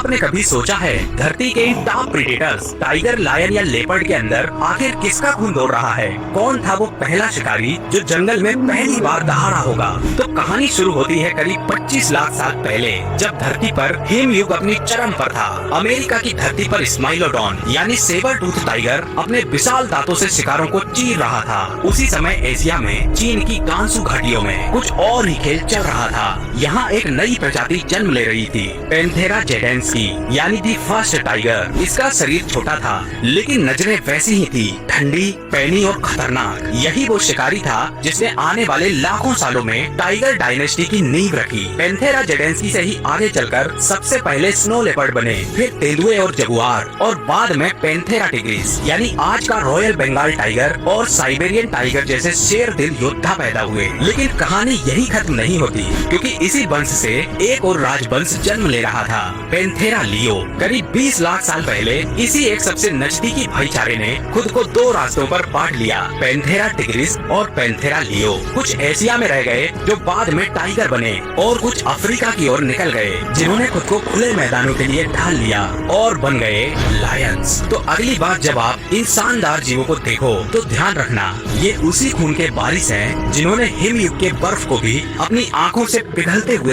आपने कभी सोचा है धरती के टॉप प्रेडेटर्स टाइगर, लायन या लेपर्ड के अंदर आखिर किसका खून दौड़ रहा है? कौन था वो पहला शिकारी जो जंगल में पहली बार दहाड़ा होगा? तो कहानी शुरू होती है करीब 25 लाख साल पहले, जब धरती पर हिमयुग अपनी चरम पर था। अमेरिका की धरती पर स्माइलोडॉन यानी सेबर टूथ टाइगर अपने विशाल दांतों से शिकारों को चीर रहा था। उसी समय एशिया में चीन की गांसू घाटियों में कुछ और ही खेल चल रहा था। यहाँ एक नई प्रजाति जन्म ले रही थी, पैंथेरा जेडेंसी यानी दी फर्स्ट टाइगर। इसका शरीर छोटा था लेकिन नजरें वैसी ही थी, ठंडी, पैनी और खतरनाक। यही वो शिकारी था जिसने आने वाले लाखों सालों में टाइगर डायनेस्टी की नींव रखी। पैंथेरा जेडेंसी से ही आगे चलकर सबसे पहले स्नो लेपर्ड बने, फिर तेंदुए और जगुआर, और बाद में पैंथेरा टिग्रिस यानी आज का रॉयल बंगाल टाइगर और साइबेरियन टाइगर जैसे शेर दिल योद्धा पैदा हुए। लेकिन कहानी यही खत्म नहीं होती, क्योंकि इसी वंश से एक और राजवंश जन्म ले रहा था, पैंथेरा लियो। करीब 20 लाख साल पहले इसी एक सबसे नजदीकी भाईचारे ने खुद को दो रास्तों पर बांट लिया, पैंथेरा टिग्रिस और पैंथेरा लियो। कुछ एशिया में रह गए जो बाद में टाइगर बने, और कुछ अफ्रीका की ओर निकल गए जिन्होंने खुद को खुले मैदानों के लिए ढाल लिया और बन गए लायंस। तो अगली बार जब आप इन शानदार जीवों को देखो तो ध्यान रखना, ये उसी खून के बारिश हैं जिन्होंने हिमयुग के बर्फ को भी अपनी आंखों से पिघलते हुए